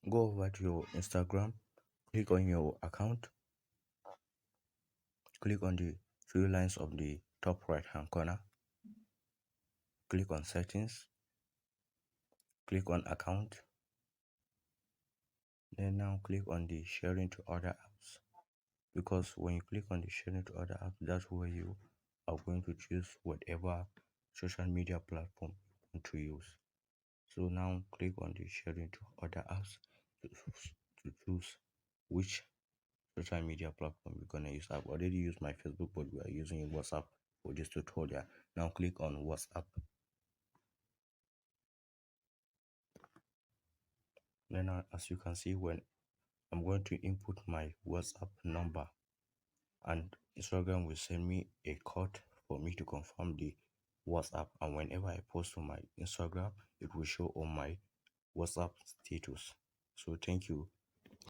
Go over to your Instagram, click on your account, click on the three lines of the top right hand corner, click on settings, click on account, then now click on the sharing to other apps, because when you click on the sharing to other apps, that's where you are going to choose whatever social media platform you want to use. So now click on the sharing to other apps to choose which social media platform you're gonna use. I've already used my Facebook, but we are using WhatsApp for this tutorial. Now click on WhatsApp. Then as you can see, when I'm going to input my WhatsApp number, and Instagram will send me a code for me to confirm the WhatsApp, and whenever I post on my Instagram, it will show on my WhatsApp status. So thank you.